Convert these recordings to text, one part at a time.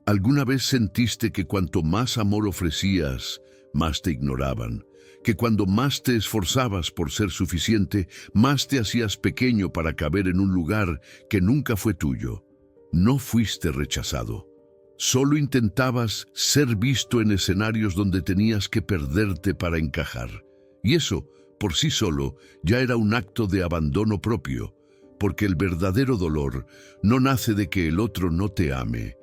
¿Alguna vez sentiste que cuanto más amor ofrecías, más te ignoraban? Que cuando más te esforzabas por ser suficiente, más te hacías pequeño para caber en un lugar que nunca fue tuyo. No fuiste rechazado. Solo intentabas ser visto en escenarios donde tenías que perderte para encajar. Y eso, por sí solo, ya era un acto de abandono propio, porque el verdadero dolor no nace de que el otro no te ame,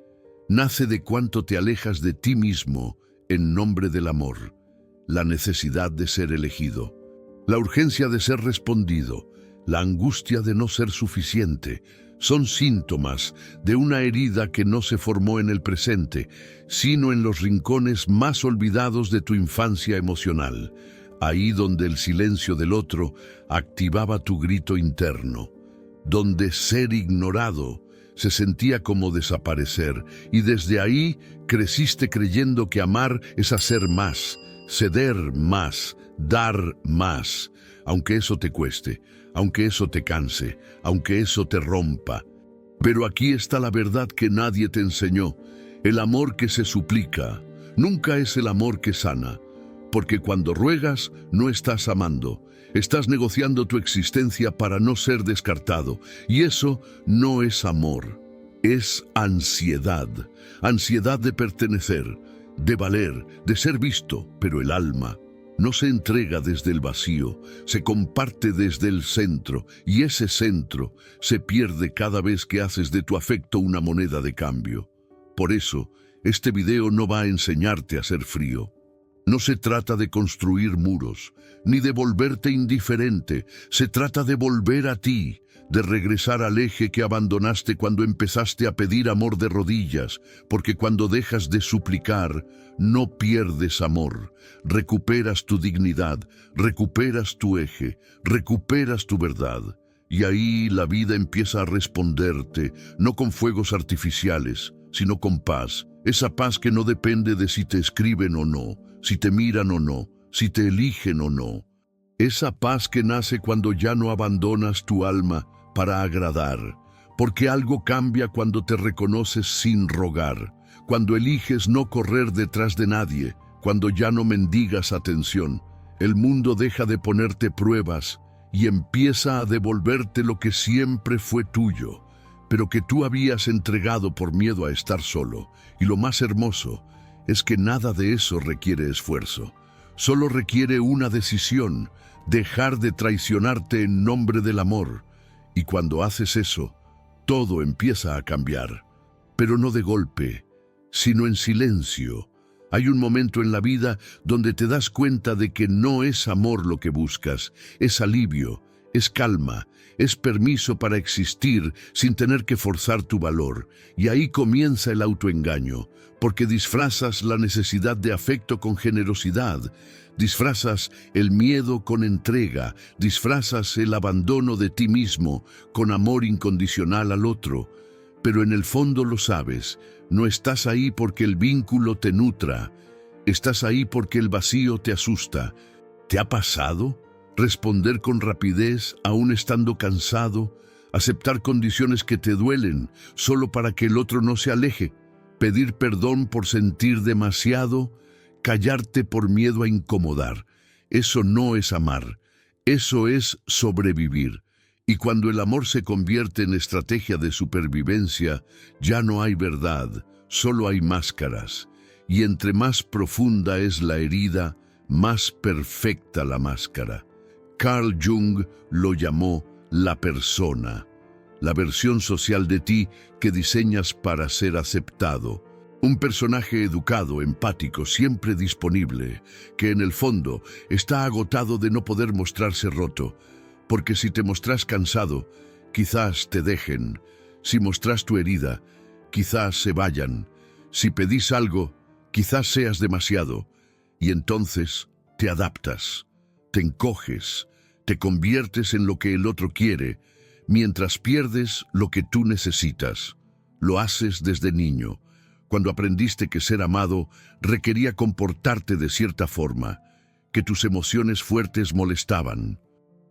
nace de cuánto te alejas de ti mismo en nombre del amor, la necesidad de ser elegido, la urgencia de ser respondido, la angustia de no ser suficiente. Son síntomas de una herida que no se formó en el presente, sino en los rincones más olvidados de tu infancia emocional, ahí donde el silencio del otro activaba tu grito interno, donde ser ignorado se sentía como desaparecer, y desde ahí creciste creyendo que amar es hacer más, ceder más, dar más, aunque eso te cueste, aunque eso te canse, aunque eso te rompa. Pero aquí está la verdad que nadie te enseñó. El amor que se suplica nunca es el amor que sana, porque cuando ruegas no estás amando, estás negociando tu existencia para no ser descartado, y eso no es amor, es ansiedad, ansiedad de pertenecer, de valer, de ser visto, pero el alma no se entrega desde el vacío, se comparte desde el centro, y ese centro se pierde cada vez que haces de tu afecto una moneda de cambio. Por eso, este video no va a enseñarte a ser frío. No se trata de construir muros, ni de volverte indiferente, se trata de volver a ti, de regresar al eje que abandonaste cuando empezaste a pedir amor de rodillas, porque cuando dejas de suplicar, no pierdes amor, recuperas tu dignidad, recuperas tu eje, recuperas tu verdad. Y ahí la vida empieza a responderte, no con fuegos artificiales, sino con paz, esa paz que no depende de si te escriben o no, si te miran o no, si te eligen o no. Esa paz que nace cuando ya no abandonas tu alma para agradar, porque algo cambia cuando te reconoces sin rogar, cuando eliges no correr detrás de nadie, cuando ya no mendigas atención. El mundo deja de ponerte pruebas y empieza a devolverte lo que siempre fue tuyo, pero que tú habías entregado por miedo a estar solo. Y lo más hermoso es que nada de eso requiere esfuerzo, solo requiere una decisión, dejar de traicionarte en nombre del amor. Y cuando haces eso, todo empieza a cambiar, pero no de golpe, sino en silencio. Hay un momento en la vida donde te das cuenta de que no es amor lo que buscas, es alivio, es calma, es permiso para existir sin tener que forzar tu valor. Y ahí comienza el autoengaño, porque disfrazas la necesidad de afecto con generosidad, disfrazas el miedo con entrega, disfrazas el abandono de ti mismo con amor incondicional al otro. Pero en el fondo lo sabes, no estás ahí porque el vínculo te nutra, estás ahí porque el vacío te asusta. ¿Te ha pasado? Responder con rapidez, aún estando cansado, aceptar condiciones que te duelen solo para que el otro no se aleje, pedir perdón por sentir demasiado, callarte por miedo a incomodar. Eso no es amar, eso es sobrevivir. Y cuando el amor se convierte en estrategia de supervivencia, ya no hay verdad, solo hay máscaras. Y entre más profunda es la herida, más perfecta la máscara. Carl Jung lo llamó la persona, la versión social de ti que diseñas para ser aceptado. Un personaje educado, empático, siempre disponible, que en el fondo está agotado de no poder mostrarse roto, porque si te mostras cansado, quizás te dejen. Si mostras tu herida, quizás se vayan. Si pedís algo, quizás seas demasiado. Y entonces te adaptas, te encoges, te conviertes en lo que el otro quiere, mientras pierdes lo que tú necesitas. Lo haces desde niño, cuando aprendiste que ser amado requería comportarte de cierta forma, que tus emociones fuertes molestaban,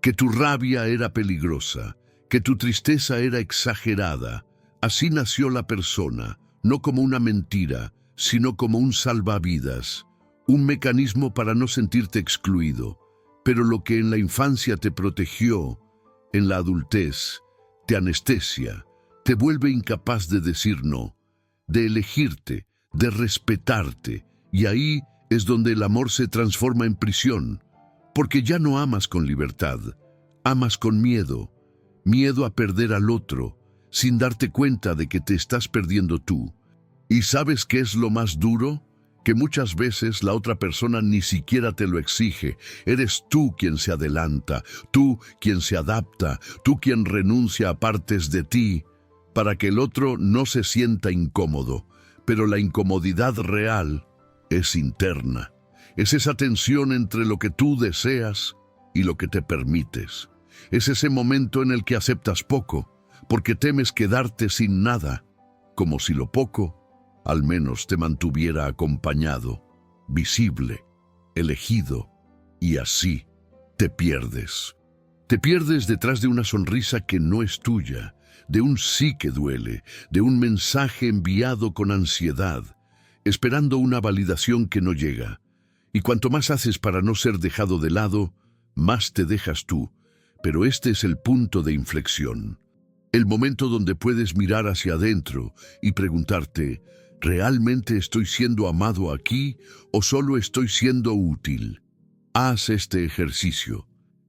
que tu rabia era peligrosa, que tu tristeza era exagerada. Así nació la persona, no como una mentira, sino como un salvavidas, un mecanismo para no sentirte excluido. Pero lo que en la infancia te protegió, en la adultez te anestesia, te vuelve incapaz de decir no, de elegirte, de respetarte, y ahí es donde el amor se transforma en prisión, porque ya no amas con libertad, amas con miedo, miedo a perder al otro, sin darte cuenta de que te estás perdiendo tú. ¿Y sabes qué es lo más duro? Que muchas veces la otra persona ni siquiera te lo exige. Eres tú quien se adelanta, tú quien se adapta, tú quien renuncia a partes de ti para que el otro no se sienta incómodo. Pero la incomodidad real es interna. Es esa tensión entre lo que tú deseas y lo que te permites. Es ese momento en el que aceptas poco, porque temes quedarte sin nada, como si lo poco al menos te mantuviera acompañado, visible, elegido, y así te pierdes. Te pierdes detrás de una sonrisa que no es tuya, de un sí que duele, de un mensaje enviado con ansiedad, esperando una validación que no llega. Y cuanto más haces para no ser dejado de lado, más te dejas tú. Pero este es el punto de inflexión. El momento donde puedes mirar hacia adentro y preguntarte, ¿realmente estoy siendo amado aquí o solo estoy siendo útil? Haz este ejercicio.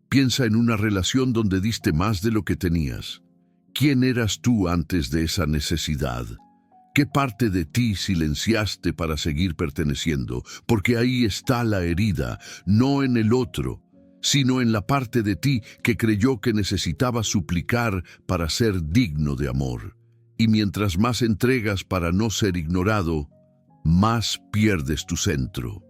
Piensa en una relación donde diste más de lo que tenías. ¿Quién eras tú antes de esa necesidad? ¿Qué parte de ti silenciaste para seguir perteneciendo? Porque ahí está la herida, no en el otro, sino en la parte de ti que creyó que necesitaba suplicar para ser digno de amor. Y mientras más entregas para no ser ignorado, más pierdes tu centro.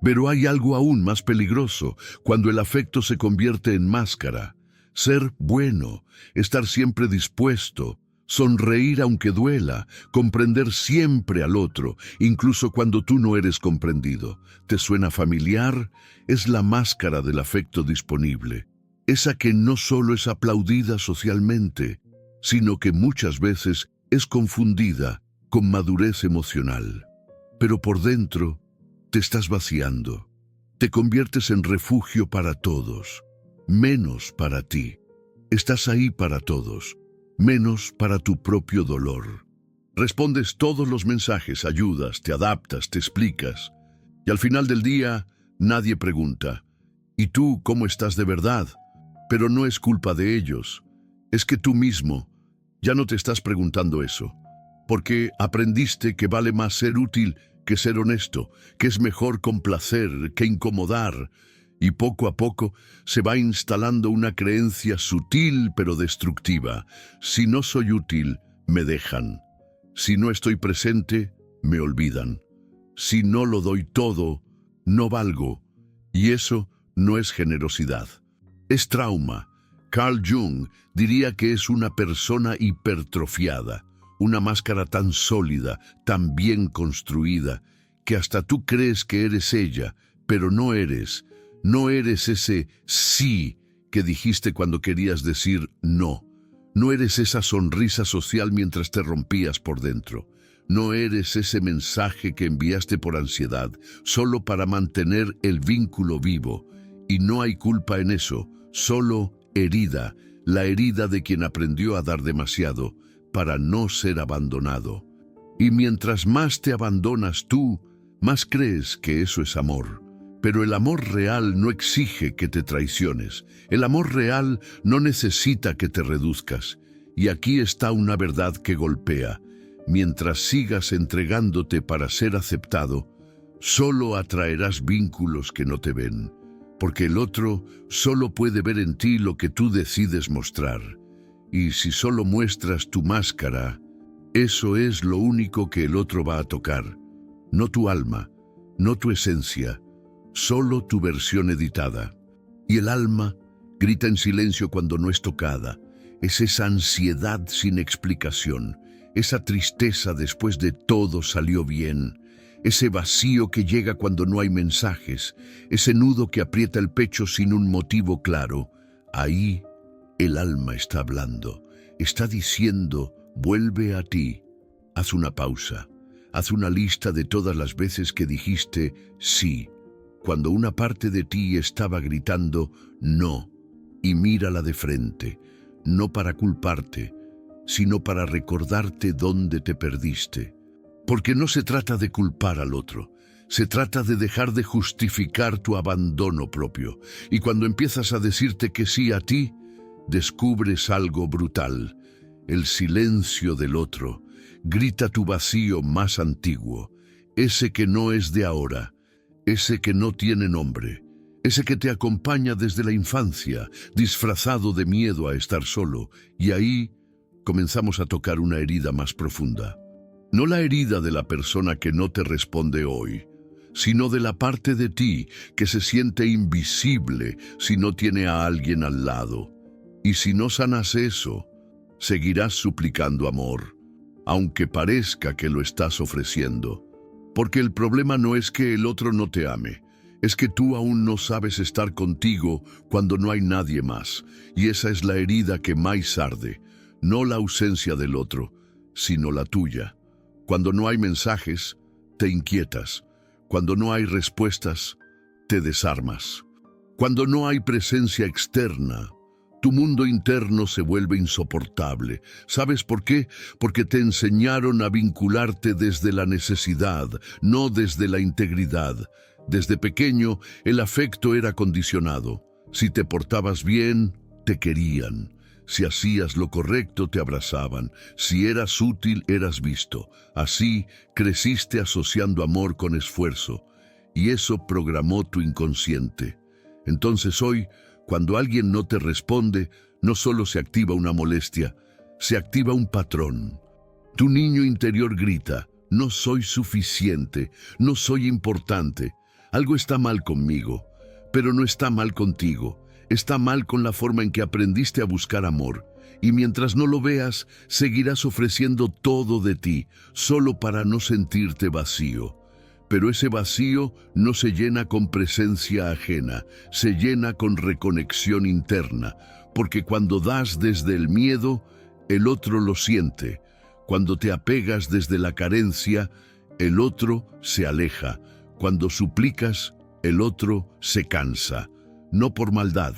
Pero hay algo aún más peligroso, cuando el afecto se convierte en máscara. Ser bueno, estar siempre dispuesto, sonreír aunque duela, comprender siempre al otro, incluso cuando tú no eres comprendido. ¿Te suena familiar? Es la máscara del afecto disponible, esa que no solo es aplaudida socialmente, sino que muchas veces es confundida con madurez emocional. Pero por dentro te estás vaciando, te conviertes en refugio para todos, menos para ti. Estás ahí para todos, menos para tu propio dolor. Respondes todos los mensajes, ayudas, te adaptas, te explicas, y al final del día nadie pregunta, ¿y tú cómo estás de verdad? Pero no es culpa de ellos, es que tú mismo ya no te estás preguntando eso, porque aprendiste que vale más ser útil que ser honesto, que es mejor complacer que incomodar, y poco a poco se va instalando una creencia sutil pero destructiva. Si no soy útil, me dejan. Si no estoy presente, me olvidan. Si no lo doy todo, no valgo. Y eso no es generosidad, es trauma. Carl Jung diría que es una persona hipertrofiada, una máscara tan sólida, tan bien construida, que hasta tú crees que eres ella, pero no eres. No eres ese sí que dijiste cuando querías decir no. No eres esa sonrisa social mientras te rompías por dentro. No eres ese mensaje que enviaste por ansiedad, solo para mantener el vínculo vivo. Y no hay culpa en eso, solo herida, la herida de quien aprendió a dar demasiado para no ser abandonado. Y mientras más te abandonas tú, más crees que eso es amor. Pero el amor real no exige que te traiciones. El amor real no necesita que te reduzcas. Y aquí está una verdad que golpea. Mientras sigas entregándote para ser aceptado, solo atraerás vínculos que no te ven. Porque el otro solo puede ver en ti lo que tú decides mostrar. Y si solo muestras tu máscara, eso es lo único que el otro va a tocar. No tu alma, no tu esencia, solo tu versión editada. Y el alma grita en silencio cuando no es tocada. Es esa ansiedad sin explicación, esa tristeza después de todo salió bien, ese vacío que llega cuando no hay mensajes, ese nudo que aprieta el pecho sin un motivo claro. Ahí el alma está hablando, está diciendo, vuelve a ti, haz una pausa. Haz una lista de todas las veces que dijiste sí, cuando una parte de ti estaba gritando no, y mírala de frente, no para culparte, sino para recordarte dónde te perdiste. Porque no se trata de culpar al otro, se trata de dejar de justificar tu abandono propio. Y cuando empiezas a decirte que sí a ti, descubres algo brutal, el silencio del otro. Grita tu vacío más antiguo, ese que no es de ahora, ese que no tiene nombre, ese que te acompaña desde la infancia, disfrazado de miedo a estar solo, y ahí comenzamos a tocar una herida más profunda. No la herida de la persona que no te responde hoy, sino de la parte de ti que se siente invisible si no tiene a alguien al lado. Y si no sanas eso, seguirás suplicando amor, aunque parezca que lo estás ofreciendo. Porque el problema no es que el otro no te ame, es que tú aún no sabes estar contigo cuando no hay nadie más. Y esa es la herida que más arde, no la ausencia del otro, sino la tuya. Cuando no hay mensajes, te inquietas. Cuando no hay respuestas, te desarmas. Cuando no hay presencia externa, tu mundo interno se vuelve insoportable. ¿Sabes por qué? Porque te enseñaron a vincularte desde la necesidad, no desde la integridad. Desde pequeño, el afecto era condicionado. Si te portabas bien, te querían. Si hacías lo correcto, te abrazaban. Si eras útil, eras visto. Así, creciste asociando amor con esfuerzo. Y eso programó tu inconsciente. Entonces hoy, cuando alguien no te responde, no solo se activa una molestia, se activa un patrón. Tu niño interior grita, no soy suficiente, no soy importante. Algo está mal conmigo, pero no está mal contigo. Está mal con la forma en que aprendiste a buscar amor. Y mientras no lo veas, seguirás ofreciendo todo de ti, solo para no sentirte vacío. Pero ese vacío no se llena con presencia ajena, se llena con reconexión interna, porque cuando das desde el miedo, el otro lo siente. Cuando te apegas desde la carencia, el otro se aleja. Cuando suplicas, el otro se cansa. No por maldad,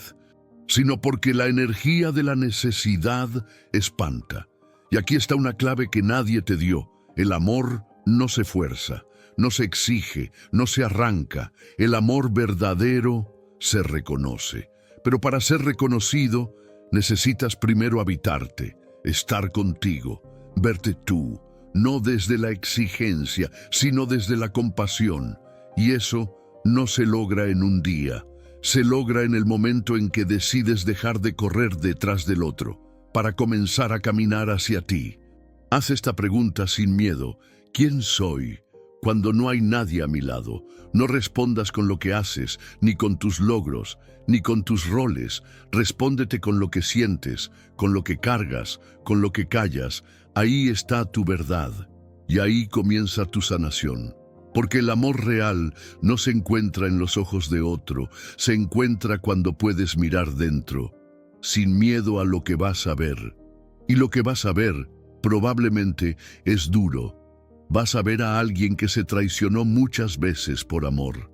sino porque la energía de la necesidad espanta. Y aquí está una clave que nadie te dio. El amor no se fuerza. No se exige, no se arranca. El amor verdadero se reconoce. Pero para ser reconocido, necesitas primero habitarte, estar contigo, verte tú, no desde la exigencia, sino desde la compasión. Y eso no se logra en un día. Se logra en el momento en que decides dejar de correr detrás del otro, para comenzar a caminar hacia ti. Haz esta pregunta sin miedo. ¿Quién soy cuando no hay nadie a mi lado? No respondas con lo que haces, ni con tus logros, ni con tus roles. Respóndete con lo que sientes, con lo que cargas, con lo que callas. Ahí está tu verdad, y ahí comienza tu sanación. Porque el amor real no se encuentra en los ojos de otro, se encuentra cuando puedes mirar dentro, sin miedo a lo que vas a ver. Y lo que vas a ver, probablemente, es duro. Vas a ver a alguien que se traicionó muchas veces por amor,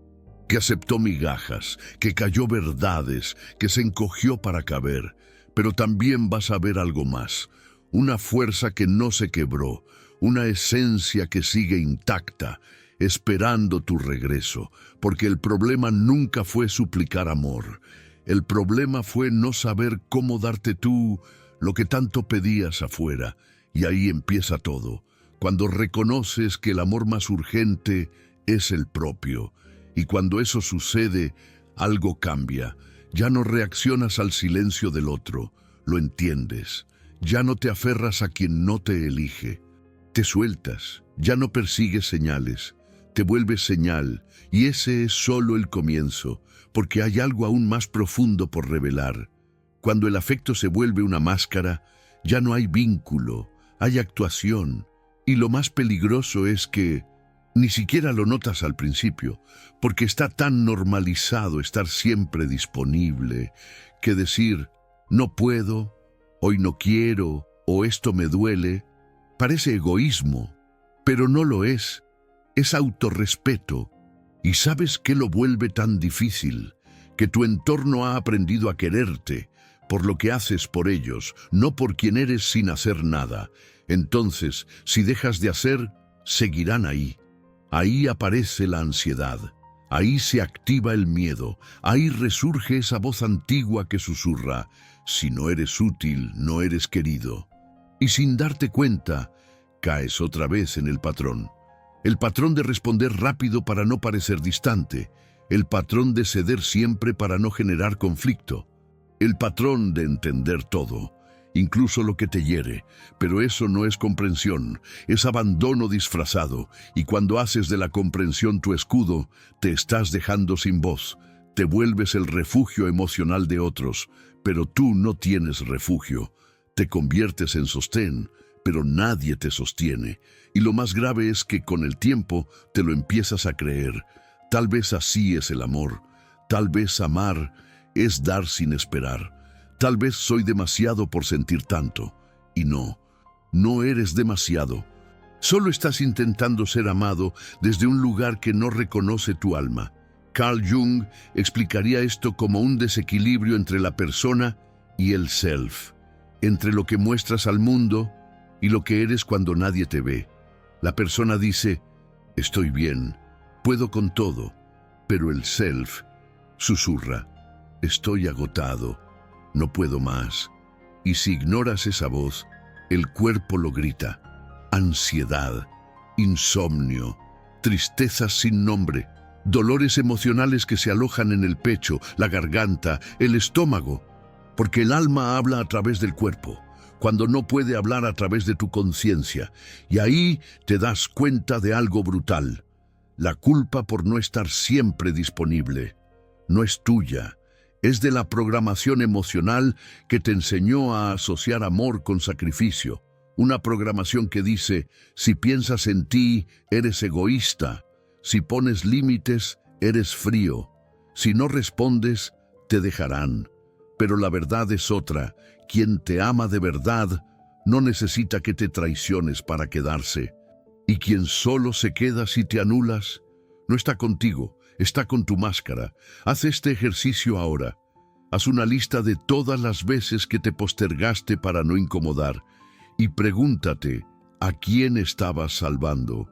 que aceptó migajas, que cayó verdades, que se encogió para caber. Pero también vas a ver algo más, una fuerza que no se quebró, una esencia que sigue intacta, esperando tu regreso, porque el problema nunca fue suplicar amor. El problema fue no saber cómo darte tú lo que tanto pedías afuera, y ahí empieza todo. Cuando reconoces que el amor más urgente es el propio, y cuando eso sucede, algo cambia. Ya no reaccionas al silencio del otro, lo entiendes. Ya no te aferras a quien no te elige. Te sueltas, ya no persigues señales, te vuelves señal, y ese es solo el comienzo, porque hay algo aún más profundo por revelar. Cuando el afecto se vuelve una máscara, ya no hay vínculo, hay actuación. Y lo más peligroso es que ni siquiera lo notas al principio, porque está tan normalizado estar siempre disponible, que decir, no puedo, hoy no quiero, o esto me duele, parece egoísmo, pero no lo es autorrespeto. ¿Y sabes qué lo vuelve tan difícil? Que tu entorno ha aprendido a quererte por lo que haces por ellos, no por quien eres sin hacer nada. Entonces, si dejas de hacer, seguirán ahí. Ahí aparece la ansiedad, ahí se activa el miedo, ahí resurge esa voz antigua que susurra: si no eres útil, no eres querido. Y sin darte cuenta, caes otra vez en el patrón. El patrón de responder rápido para no parecer distante, el patrón de ceder siempre para no generar conflicto, el patrón de entender todo, incluso lo que te hiere, pero eso no es comprensión, es abandono disfrazado, y cuando haces de la comprensión tu escudo, te estás dejando sin voz, te vuelves el refugio emocional de otros, pero tú no tienes refugio, te conviertes en sostén, pero nadie te sostiene, y lo más grave es que con el tiempo te lo empiezas a creer. Tal vez así es el amor, tal vez amar es dar sin esperar. Tal vez soy demasiado por sentir tanto. Y no, no eres demasiado. Solo estás intentando ser amado desde un lugar que no reconoce tu alma. Carl Jung explicaría esto como un desequilibrio entre la persona y el self, entre lo que muestras al mundo y lo que eres cuando nadie te ve. La persona dice: estoy bien, puedo con todo, pero el self susurra: estoy agotado, no puedo más. Y si ignoras esa voz, el cuerpo lo grita: ansiedad, insomnio, tristezas sin nombre, dolores emocionales que se alojan en el pecho, la garganta, el estómago, porque el alma habla a través del cuerpo, cuando no puede hablar a través de tu conciencia, y ahí te das cuenta de algo brutal. La culpa por no estar siempre disponible no es tuya, es de la programación emocional que te enseñó a asociar amor con sacrificio. Una programación que dice: si piensas en ti, eres egoísta. Si pones límites, eres frío. Si no respondes, te dejarán. Pero la verdad es otra. Quien te ama de verdad no necesita que te traiciones para quedarse. Y quien solo se queda si te anulas, no está contigo, está con tu máscara. Haz este ejercicio ahora. Haz una lista de todas las veces que te postergaste para no incomodar y pregúntate: ¿a quién estabas salvando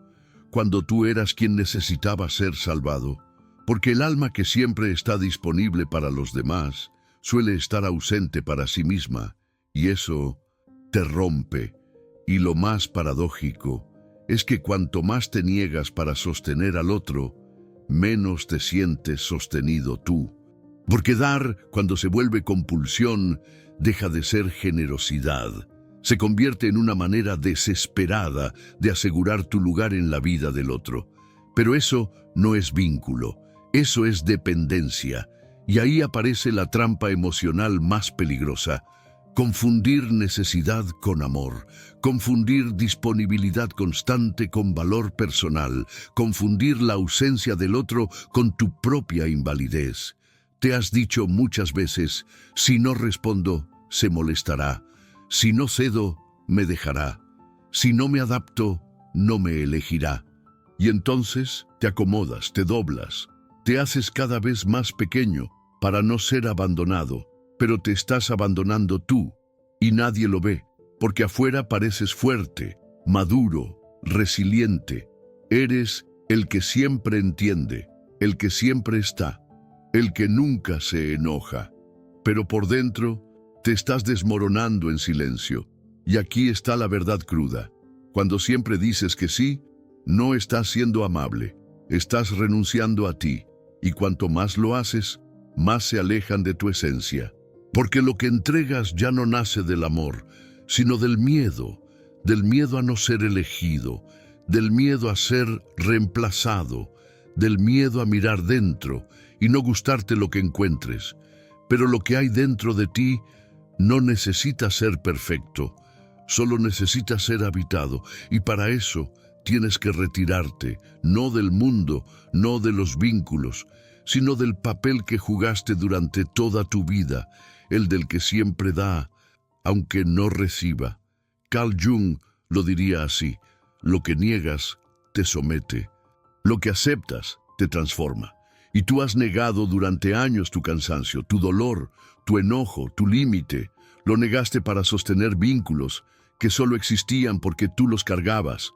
cuando tú eras quien necesitaba ser salvado? Porque el alma que siempre está disponible para los demás suele estar ausente para sí misma, y eso te rompe. Y lo más paradójico es que cuanto más te niegas para sostener al otro, menos te sientes sostenido tú. Porque dar, cuando se vuelve compulsión, deja de ser generosidad. Se convierte en una manera desesperada de asegurar tu lugar en la vida del otro. Pero eso no es vínculo, eso es dependencia. Y ahí aparece la trampa emocional más peligrosa: confundir necesidad con amor, confundir disponibilidad constante con valor personal, confundir la ausencia del otro con tu propia invalidez. Te has dicho muchas veces: si no respondo, se molestará. Si no cedo, me dejará. Si no me adapto, no me elegirá. Y entonces te acomodas, te doblas, te haces cada vez más pequeño para no ser abandonado, pero te estás abandonando tú y nadie lo ve, porque afuera pareces fuerte, maduro, resiliente. Eres el que siempre entiende, el que siempre está, el que nunca se enoja, pero por dentro te estás desmoronando en silencio. Y aquí está la verdad cruda: cuando siempre dices que sí, no estás siendo amable, estás renunciando a ti, y cuanto más lo haces, más se alejan de tu esencia. Porque lo que entregas ya no nace del amor, sino del miedo a no ser elegido, del miedo a ser reemplazado, del miedo a mirar dentro y no gustarte lo que encuentres. Pero lo que hay dentro de ti no necesita ser perfecto, solo necesita ser habitado, y para eso tienes que retirarte, no del mundo, no de los vínculos, sino del papel que jugaste durante toda tu vida, el del que siempre da, aunque no reciba. Carl Jung lo diría así: Lo que niegas te somete. Lo que aceptas te transforma. Y tú has negado durante años tu cansancio, tu dolor, tu enojo, tu límite. Lo negaste para sostener vínculos que solo existían porque tú los cargabas.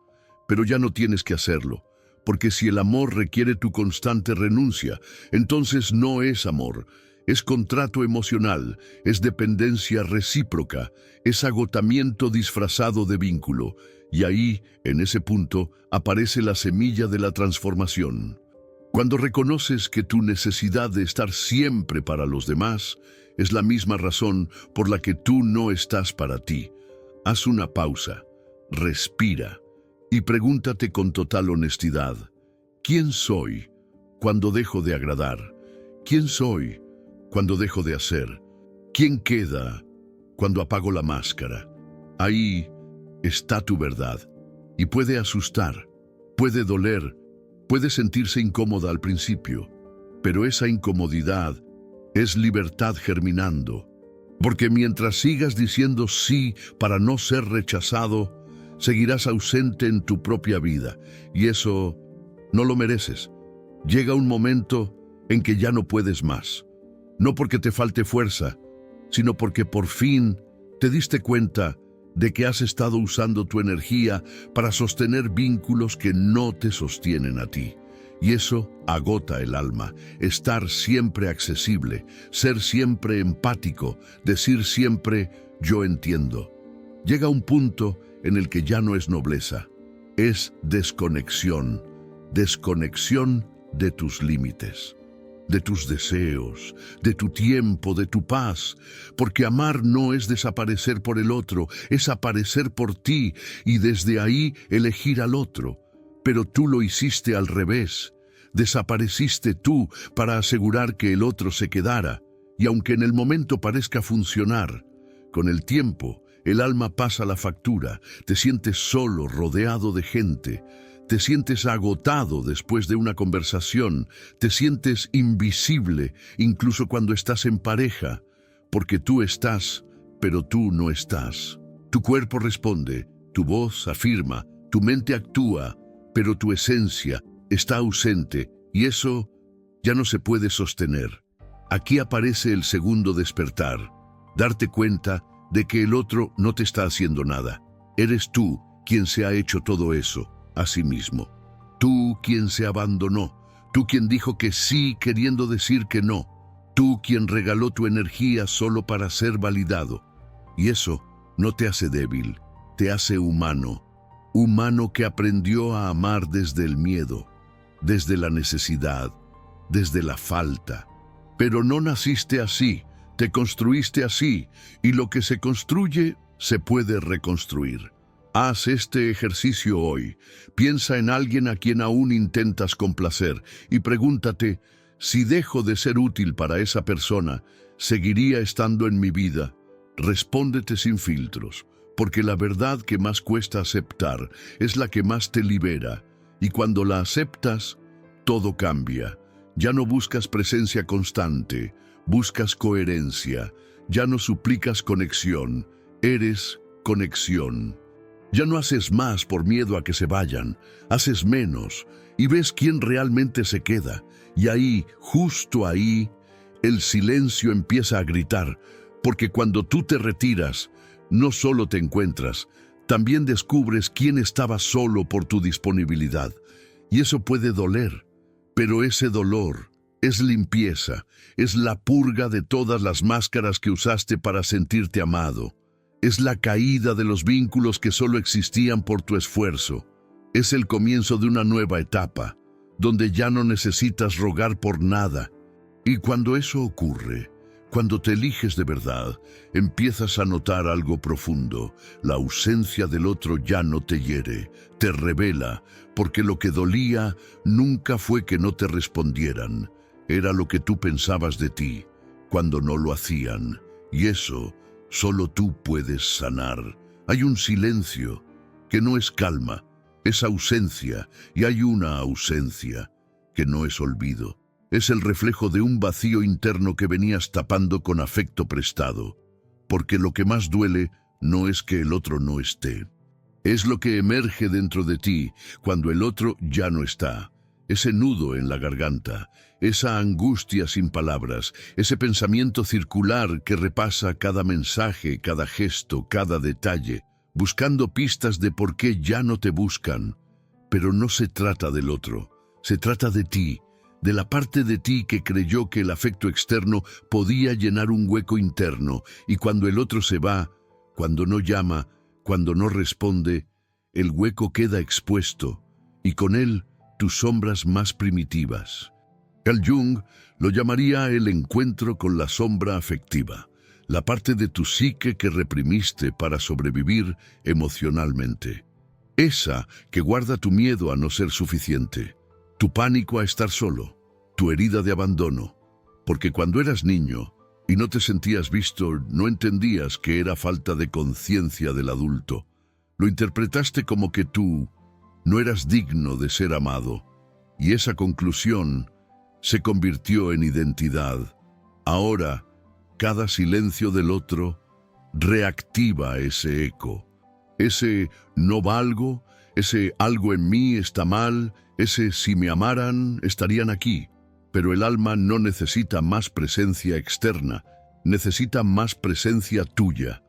Pero ya no tienes que hacerlo, porque si el amor requiere tu constante renuncia, entonces no es amor, es contrato emocional, es dependencia recíproca, es agotamiento disfrazado de vínculo. Y ahí, en ese punto, aparece la semilla de la transformación. Cuando reconoces que tu necesidad de estar siempre para los demás es la misma razón por la que tú no estás para ti, haz una pausa, respira y pregúntate con total honestidad, ¿quién soy cuando dejo de agradar? ¿Quién soy cuando dejo de hacer? ¿Quién queda cuando apago la máscara? Ahí está tu verdad y puede asustar, puede doler, puede sentirse incómoda al principio, pero esa incomodidad es libertad germinando. Porque mientras sigas diciendo sí para no ser rechazado, seguirás ausente en tu propia vida, y eso no lo mereces. Llega un momento en que ya no puedes más, no porque te falte fuerza, sino porque por fin te diste cuenta de que has estado usando tu energía para sostener vínculos que no te sostienen a ti. Y eso agota el alma, estar siempre accesible, ser siempre empático, decir siempre yo entiendo. Llega un punto en el que ya no es nobleza, es desconexión, desconexión de tus límites, de tus deseos, de tu tiempo, de tu paz, porque amar no es desaparecer por el otro, es aparecer por ti y desde ahí elegir al otro. Pero tú lo hiciste al revés, desapareciste tú para asegurar que el otro se quedara, y aunque en el momento parezca funcionar, con el tiempo el alma pasa la factura, te sientes solo, rodeado de gente, te sientes agotado después de una conversación, te sientes invisible incluso cuando estás en pareja, porque tú estás, pero tú no estás. Tu cuerpo responde, tu voz afirma, tu mente actúa, pero tu esencia está ausente y eso ya no se puede sostener. Aquí aparece el segundo despertar, darte cuenta de que el otro no te está haciendo nada. Eres tú quien se ha hecho todo eso a sí mismo. Tú quien se abandonó, tú quien dijo que sí queriendo decir que no, tú quien regaló tu energía solo para ser validado. Y eso no te hace débil, te hace humano, humano que aprendió a amar desde el miedo, desde la necesidad, desde la falta. Pero no naciste así, te construiste así, y lo que se construye se puede reconstruir. Haz este ejercicio hoy. Piensa en alguien a quien aún intentas complacer y pregúntate, si dejo de ser útil para esa persona, ¿seguiría estando en mi vida? Respóndete sin filtros, porque la verdad que más cuesta aceptar es la que más te libera, y cuando la aceptas, todo cambia. Ya no buscas presencia constante, buscas coherencia, ya no suplicas conexión, eres conexión. Ya no haces más por miedo a que se vayan, haces menos y ves quién realmente se queda. Y ahí, justo ahí, el silencio empieza a gritar, porque cuando tú te retiras, no solo te encuentras, también descubres quién estaba solo por tu disponibilidad. Y eso puede doler, pero ese dolor es limpieza, es la purga de todas las máscaras que usaste para sentirte amado. Es la caída de los vínculos que solo existían por tu esfuerzo. Es el comienzo de una nueva etapa, donde ya no necesitas rogar por nada. Y cuando eso ocurre, cuando te eliges de verdad, empiezas a notar algo profundo. La ausencia del otro ya no te hiere, te revela, porque lo que dolía nunca fue que no te respondieran. Era lo que tú pensabas de ti, cuando no lo hacían. Y eso solo tú puedes sanar. Hay un silencio que no es calma, es ausencia, y hay una ausencia que no es olvido. Es el reflejo de un vacío interno que venías tapando con afecto prestado, porque lo que más duele no es que el otro no esté, Es lo que emerge dentro de ti cuando el otro ya no está. Ese nudo en la garganta, esa angustia sin palabras, ese pensamiento circular que repasa cada mensaje, cada gesto, cada detalle, buscando pistas de por qué ya no te buscan. Pero no se trata del otro, se trata de ti, de la parte de ti que creyó que el afecto externo podía llenar un hueco interno, y cuando el otro se va, cuando no llama, cuando no responde, el hueco queda expuesto, y con él tus sombras más primitivas. Carl Jung lo llamaría el encuentro con la sombra afectiva, la parte de tu psique que reprimiste para sobrevivir emocionalmente. Esa que guarda tu miedo a no ser suficiente, tu pánico a estar solo, tu herida de abandono. Porque cuando eras niño y no te sentías visto, no entendías que era falta de conciencia del adulto. Lo interpretaste como que tú no eras digno de ser amado, y esa conclusión se convirtió en identidad. Ahora, cada silencio del otro reactiva ese eco, ese no valgo, ese algo en mí está mal, ese si me amaran estarían aquí. Pero el alma no necesita más presencia externa, necesita más presencia tuya.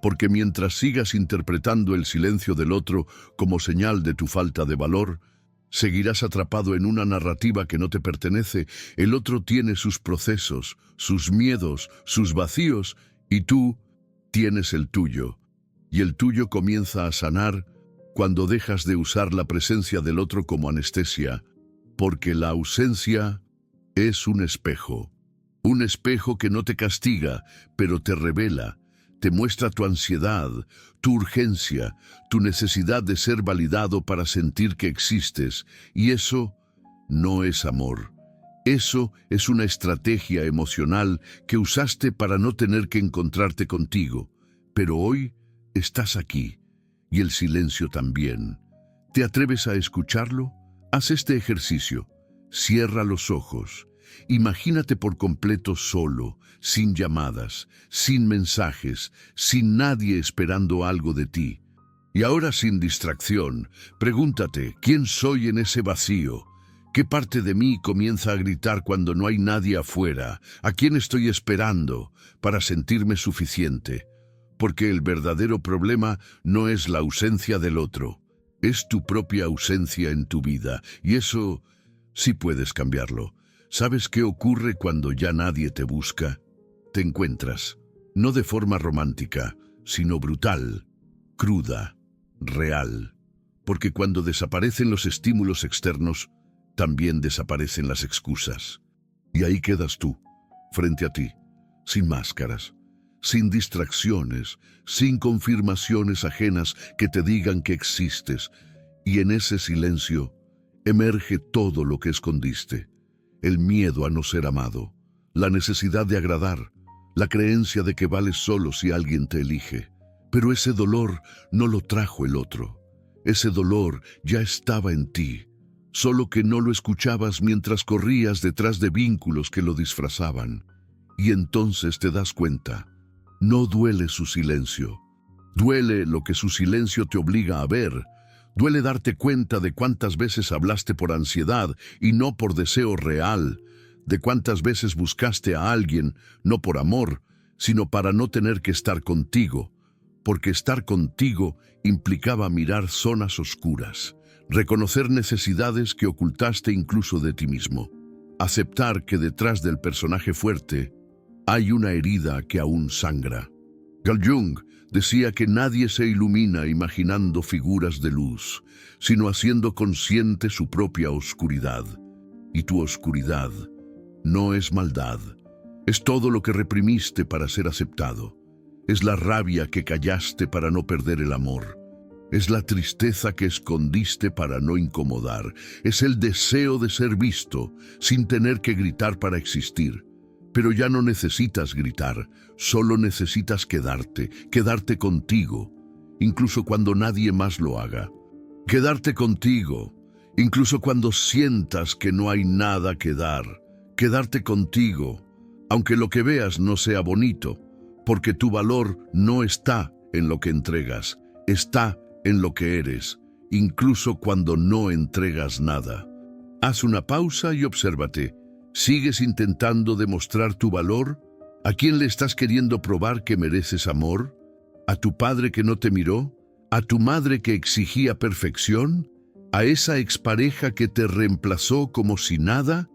Porque mientras sigas interpretando el silencio del otro como señal de tu falta de valor, seguirás atrapado en una narrativa que no te pertenece. El otro tiene sus procesos, sus miedos, sus vacíos, y tú tienes el tuyo. Y el tuyo comienza a sanar cuando dejas de usar la presencia del otro como anestesia, porque la ausencia es un espejo que no te castiga, pero te revela. Te muestra tu ansiedad, tu urgencia, tu necesidad de ser validado para sentir que existes, y eso no es amor. Eso es una estrategia emocional que usaste para no tener que encontrarte contigo. Pero hoy estás aquí, y el silencio también. ¿Te atreves a escucharlo? Haz este ejercicio. Cierra los ojos. Imagínate por completo solo, sin llamadas, sin mensajes, sin nadie esperando algo de ti. Y ahora sin distracción, pregúntate, ¿quién soy en ese vacío? ¿Qué parte de mí comienza a gritar cuando no hay nadie afuera? ¿A quién estoy esperando para sentirme suficiente? Porque el verdadero problema no es la ausencia del otro, es tu propia ausencia en tu vida, y eso sí puedes cambiarlo. ¿Sabes qué ocurre cuando ya nadie te busca? Te encuentras, no de forma romántica, sino brutal, cruda, real. Porque cuando desaparecen los estímulos externos, también desaparecen las excusas. Y ahí quedas tú, frente a ti, sin máscaras, sin distracciones, sin confirmaciones ajenas que te digan que existes. Y en ese silencio emerge todo lo que escondiste. El miedo a no ser amado, la necesidad de agradar, la creencia de que vales solo si alguien te elige. Pero ese dolor no lo trajo el otro. Ese dolor ya estaba en ti, solo que no lo escuchabas mientras corrías detrás de vínculos que lo disfrazaban. Y entonces te das cuenta, no duele su silencio, duele lo que su silencio te obliga a ver. Duele darte cuenta de cuántas veces hablaste por ansiedad y no por deseo real, de cuántas veces buscaste a alguien, no por amor, sino para no tener que estar contigo, porque estar contigo implicaba mirar zonas oscuras, reconocer necesidades que ocultaste incluso de ti mismo, aceptar que detrás del personaje fuerte hay una herida que aún sangra. Carl Jung decía que nadie se ilumina imaginando figuras de luz, sino haciendo consciente su propia oscuridad. Y tu oscuridad no es maldad, es todo lo que reprimiste para ser aceptado. Es la rabia que callaste para no perder el amor. Es la tristeza que escondiste para no incomodar. Es el deseo de ser visto sin tener que gritar para existir. Pero ya no necesitas gritar, solo necesitas quedarte contigo, incluso cuando nadie más lo haga. Quedarte contigo, incluso cuando sientas que no hay nada que dar. Quedarte contigo, aunque lo que veas no sea bonito, porque tu valor no está en lo que entregas, está en lo que eres, incluso cuando no entregas nada. Haz una pausa y obsérvate. ¿Sigues intentando demostrar tu valor? ¿A quién le estás queriendo probar que mereces amor? ¿A tu padre que no te miró? ¿A tu madre que exigía perfección? ¿A esa expareja que te reemplazó como si nada?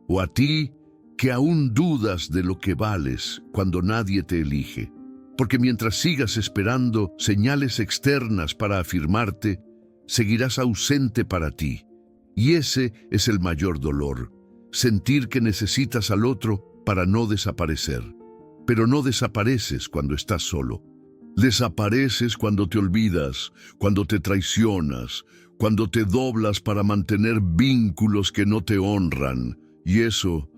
¿O a ti que aún dudas de lo que vales cuando nadie te elige? Porque mientras sigas esperando señales externas para afirmarte, seguirás ausente para ti. Y ese es el mayor dolor, sentir que necesitas al otro para no desaparecer. Pero no desapareces cuando estás solo. Desapareces cuando te olvidas, cuando te traicionas, cuando te doblas para mantener vínculos que no te honran. Y eso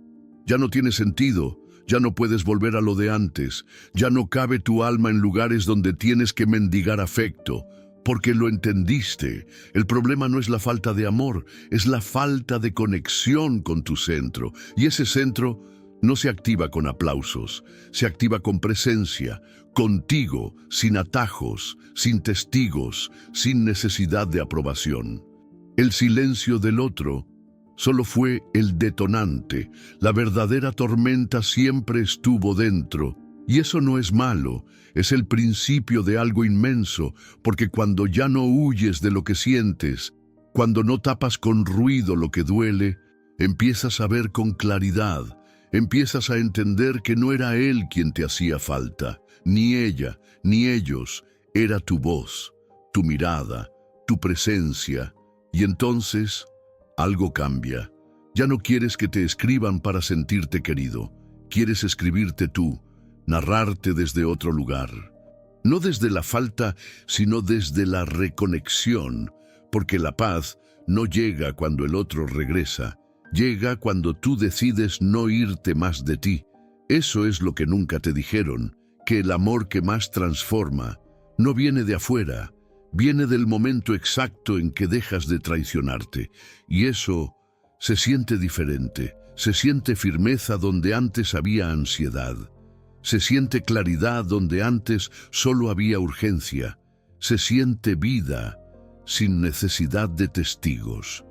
ya no tiene sentido. Ya no puedes volver a lo de antes. Ya no cabe tu alma en lugares donde tienes que mendigar afecto. Porque lo entendiste. El problema no es la falta de amor, es la falta de conexión con tu centro. Y ese centro no se activa con aplausos, se activa con presencia, contigo, sin atajos, sin testigos, sin necesidad de aprobación. El silencio del otro solo fue el detonante. La verdadera tormenta siempre estuvo dentro. Y eso no es malo, es el principio de algo inmenso, porque cuando ya no huyes de lo que sientes, cuando no tapas con ruido lo que duele, empiezas a ver con claridad, empiezas a entender que no era él quien te hacía falta, ni ella, ni ellos, era tu voz, tu mirada, tu presencia, y entonces algo cambia. Ya no quieres que te escriban para sentirte querido, quieres escribirte tú, narrarte desde otro lugar. No desde la falta, sino desde la reconexión, porque la paz no llega cuando el otro regresa, llega cuando tú decides no irte más de ti. Eso es lo que nunca te dijeron, que el amor que más transforma no viene de afuera, viene del momento exacto en que dejas de traicionarte. Y eso se siente diferente, se siente firmeza donde antes había ansiedad. Se siente claridad donde antes solo había urgencia. Se siente vida sin necesidad de testigos.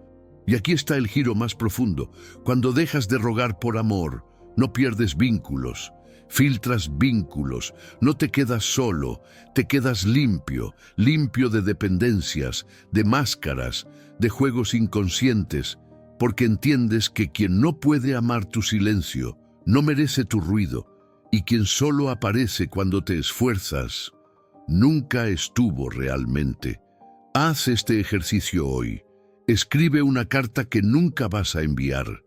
Y aquí está el giro más profundo. Cuando dejas de rogar por amor, no pierdes vínculos, filtras vínculos, no te quedas solo, te quedas limpio, limpio de dependencias, de máscaras, de juegos inconscientes, porque entiendes que quien no puede amar tu silencio, no merece tu ruido, y quien solo aparece cuando te esfuerzas, nunca estuvo realmente. Haz este ejercicio hoy. Escribe una carta que nunca vas a enviar.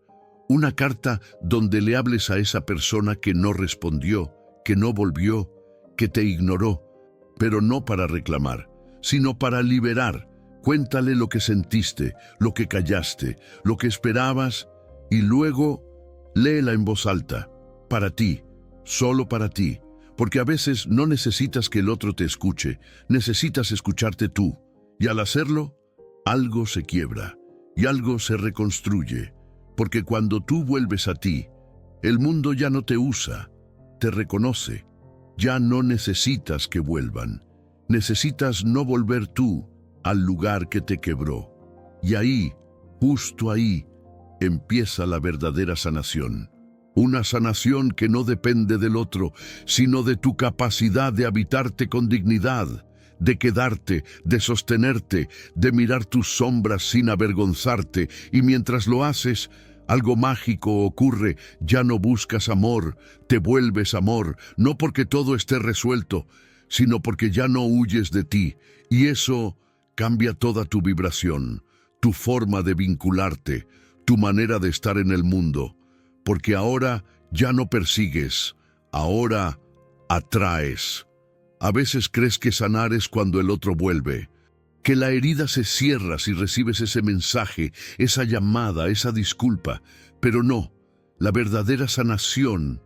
Una carta donde le hables a esa persona que no respondió, que no volvió, que te ignoró, pero no para reclamar, sino para liberar. Cuéntale lo que sentiste, lo que callaste, lo que esperabas, y luego léela en voz alta, para ti. Solo para ti, porque a veces no necesitas que el otro te escuche, necesitas escucharte tú, y al hacerlo, algo se quiebra y algo se reconstruye, porque cuando tú vuelves a ti, el mundo ya no te usa, te reconoce, ya no necesitas que vuelvan, necesitas no volver tú al lugar que te quebró, y ahí, justo ahí, empieza la verdadera sanación. Una sanación que no depende del otro, sino de tu capacidad de habitarte con dignidad, de quedarte, de sostenerte, de mirar tus sombras sin avergonzarte, y mientras lo haces, algo mágico ocurre, ya no buscas amor, te vuelves amor, no porque todo esté resuelto, sino porque ya no huyes de ti, y eso cambia toda tu vibración, tu forma de vincularte, tu manera de estar en el mundo. Porque ahora ya no persigues, ahora atraes. A veces crees que sanar es cuando el otro vuelve, que la herida se cierra si recibes ese mensaje, esa llamada, esa disculpa, pero no, la verdadera sanación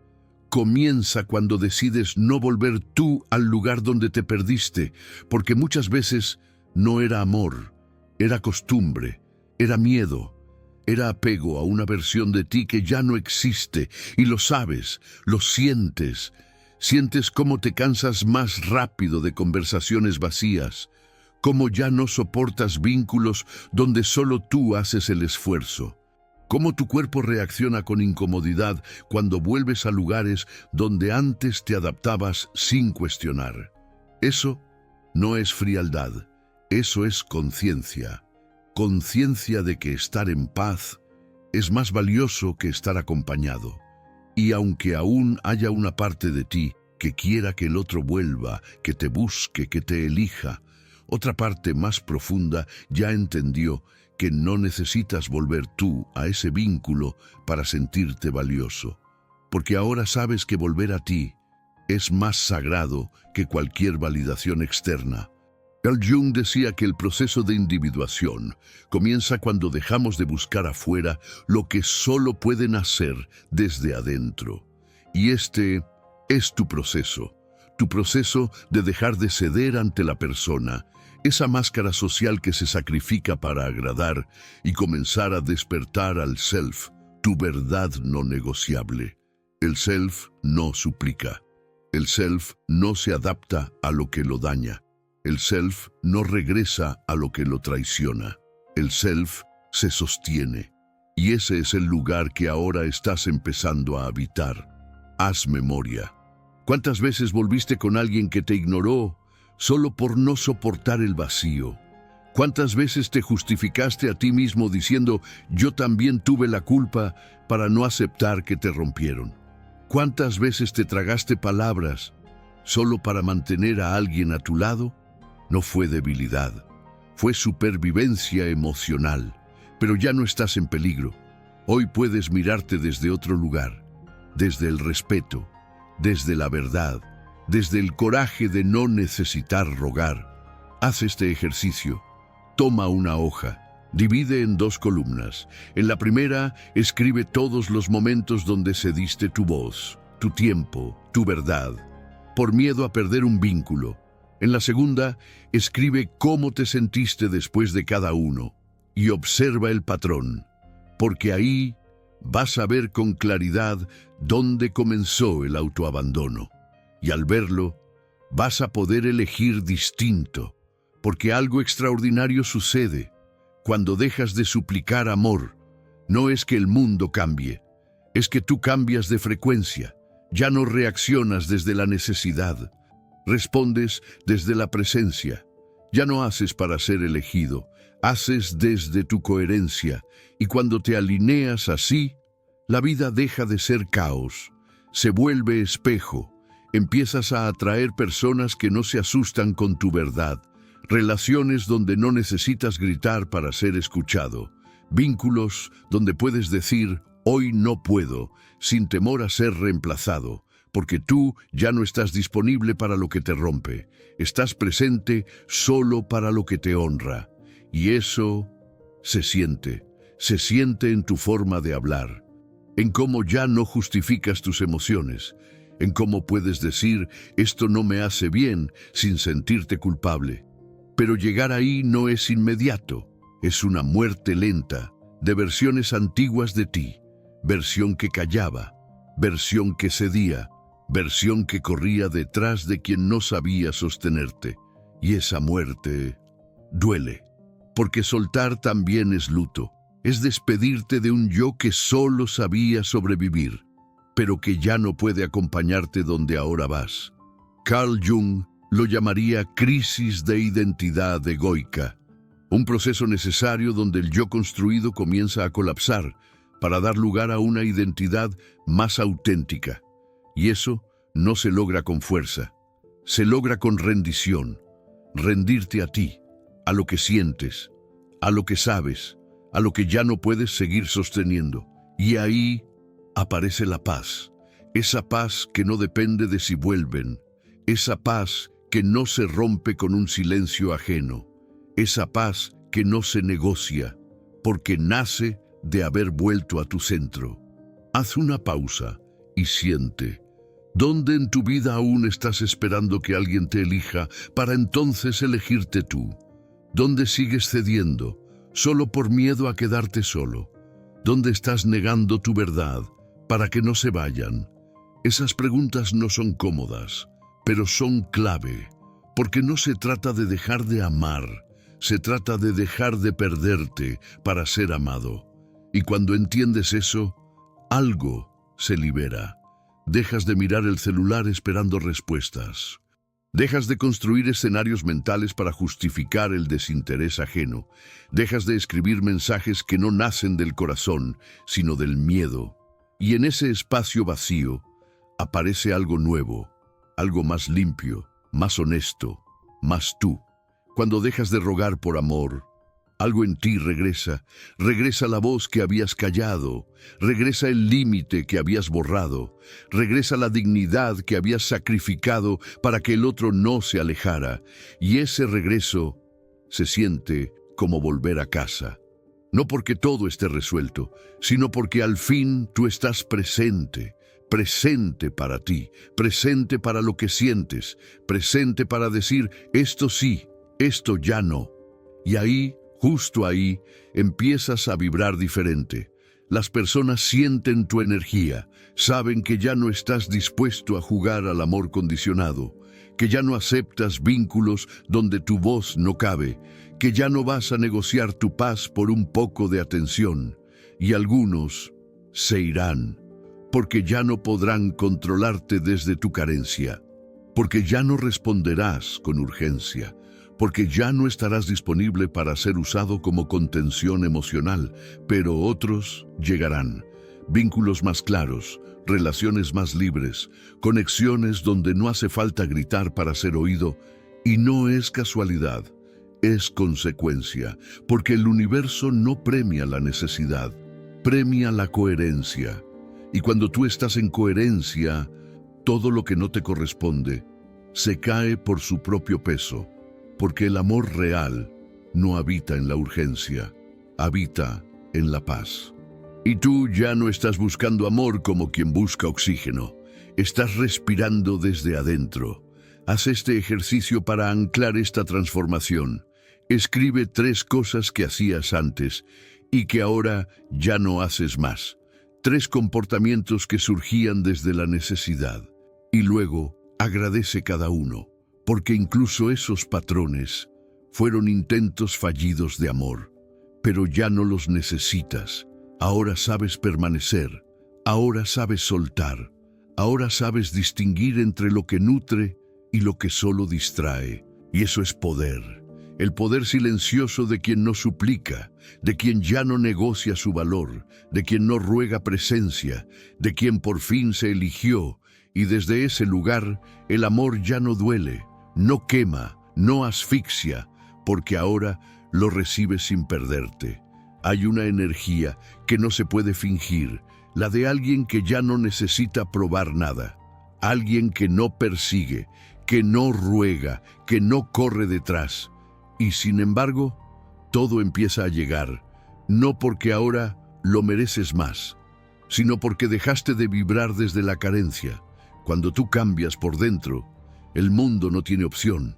comienza cuando decides no volver tú al lugar donde te perdiste, porque muchas veces no era amor, era costumbre, era miedo. Era apego a una versión de ti que ya no existe, y lo sabes, lo sientes. Sientes cómo te cansas más rápido de conversaciones vacías, Cómo ya no soportas vínculos donde solo tú haces el esfuerzo. Cómo tu cuerpo reacciona con incomodidad cuando vuelves a lugares donde antes te adaptabas sin cuestionar. Eso no es frialdad, eso es conciencia. Conciencia de que estar en paz es más valioso que estar acompañado. Y aunque aún haya una parte de ti que quiera que el otro vuelva, que te busque, que te elija, otra parte más profunda ya entendió que no necesitas volver tú a ese vínculo para sentirte valioso, porque ahora sabes que volver a ti es más sagrado que cualquier validación externa. Carl Jung decía que el proceso de individuación comienza cuando dejamos de buscar afuera lo que solo puede nacer desde adentro. Y este es tu proceso de dejar de ceder ante la persona, esa máscara social que se sacrifica para agradar, y comenzar a despertar al self, tu verdad no negociable. El self no suplica. El self no se adapta a lo que lo daña. El self no regresa a lo que lo traiciona. El self se sostiene. Y ese es el lugar que ahora estás empezando a habitar. Haz memoria. ¿Cuántas veces volviste con alguien que te ignoró solo por no soportar el vacío? ¿Cuántas veces te justificaste a ti mismo diciendo, yo también tuve la culpa, para no aceptar que te rompieron? ¿Cuántas veces te tragaste palabras solo para mantener a alguien a tu lado? No fue debilidad, fue supervivencia emocional, pero ya no estás en peligro. Hoy puedes mirarte desde otro lugar, desde el respeto, desde la verdad, desde el coraje de no necesitar rogar. Haz este ejercicio. Toma una hoja, divide en 2 columnas. En la primera, escribe todos los momentos donde cediste tu voz, tu tiempo, tu verdad, por miedo a perder un vínculo. En la segunda, escribe cómo te sentiste después de cada uno y observa el patrón, porque ahí vas a ver con claridad dónde comenzó el autoabandono. Y al verlo, vas a poder elegir distinto, porque algo extraordinario sucede cuando dejas de suplicar amor. No es que el mundo cambie, es que tú cambias de frecuencia. Ya no reaccionas desde la necesidad, respondes desde la presencia. Ya no haces para ser elegido, haces desde tu coherencia, y cuando te alineas así, la vida deja de ser caos, se vuelve espejo. Empiezas a atraer personas que no se asustan con tu verdad, relaciones donde no necesitas gritar para ser escuchado, vínculos donde puedes decir, hoy no puedo, sin temor a ser reemplazado, porque tú ya no estás disponible para lo que te rompe, estás presente solo para lo que te honra. Y eso se siente en tu forma de hablar, en cómo ya no justificas tus emociones, en cómo puedes decir, esto no me hace bien, sin sentirte culpable. Pero llegar ahí no es inmediato, es una muerte lenta de versiones antiguas de ti, versión que callaba, versión que cedía, versión que corría detrás de quien no sabía sostenerte. Y esa muerte duele, porque soltar también es luto, es despedirte de un yo que solo sabía sobrevivir, pero que ya no puede acompañarte donde ahora vas. Carl Jung lo llamaría crisis de identidad egoica, un proceso necesario donde el yo construido comienza a colapsar para dar lugar a una identidad más auténtica. Y eso no se logra con fuerza, se logra con rendición, rendirte a ti, a lo que sientes, a lo que sabes, a lo que ya no puedes seguir sosteniendo. Y ahí aparece la paz, esa paz que no depende de si vuelven, esa paz que no se rompe con un silencio ajeno, esa paz que no se negocia, porque nace de haber vuelto a tu centro. Haz una pausa y siente. ¿Dónde en tu vida aún estás esperando que alguien te elija para entonces elegirte tú? ¿Dónde sigues cediendo, solo por miedo a quedarte solo? ¿Dónde estás negando tu verdad para que no se vayan? Esas preguntas no son cómodas, pero son clave, Porque no se trata de dejar de amar, se trata de dejar de perderte para ser amado. Y cuando entiendes eso, algo se libera. Dejas de mirar el celular esperando respuestas. Dejas de construir escenarios mentales para justificar el desinterés ajeno. Dejas de escribir mensajes que no nacen del corazón, sino del miedo. Y en ese espacio vacío aparece algo nuevo, algo más limpio, más honesto, más tú. Cuando dejas de rogar por amor, algo en ti regresa. Regresa la voz que habías callado, regresa el límite que habías borrado, regresa la dignidad que habías sacrificado para que el otro no se alejara. Y ese regreso se siente como volver a casa. No porque todo esté resuelto, sino porque al fin tú estás presente. Presente para ti, presente para lo que sientes, presente para decir, esto sí, esto ya no. Y ahí, justo ahí, empiezas a vibrar diferente. Las personas sienten tu energía, saben que ya no estás dispuesto a jugar al amor condicionado, que ya no aceptas vínculos donde tu voz no cabe, que ya no vas a negociar tu paz por un poco de atención. Y algunos se irán, porque ya no podrán controlarte desde tu carencia, porque ya no responderás con urgencia, porque ya no estarás disponible para ser usado como contención emocional, pero otros llegarán. Vínculos más claros, relaciones más libres, conexiones donde no hace falta gritar para ser oído, y no es casualidad, es consecuencia, porque el universo no premia la necesidad, premia la coherencia. Y cuando tú estás en coherencia, todo lo que no te corresponde se cae por su propio peso, porque el amor real no habita en la urgencia, habita en la paz. Y tú ya no estás buscando amor como quien busca oxígeno, estás respirando desde adentro. Haz este ejercicio para anclar esta transformación. Escribe 3 cosas que hacías antes y que ahora ya no haces más. 3 comportamientos que surgían desde la necesidad. Y luego, agradece cada uno, porque incluso esos patrones fueron intentos fallidos de amor. Pero ya no los necesitas. Ahora sabes permanecer. Ahora sabes soltar. Ahora sabes distinguir entre lo que nutre y lo que solo distrae. Y eso es poder. El poder silencioso de quien no suplica, de quien ya no negocia su valor, de quien no ruega presencia, de quien por fin se eligió, y desde ese lugar el amor ya no duele, no quema, no asfixia, porque ahora lo recibes sin perderte. Hay una energía que no se puede fingir, la de alguien que ya no necesita probar nada, alguien que no persigue, que no ruega, que no corre detrás. Y sin embargo, todo empieza a llegar, no porque ahora lo mereces más, sino porque dejaste de vibrar desde la carencia. Cuando tú cambias por dentro, el mundo no tiene opción.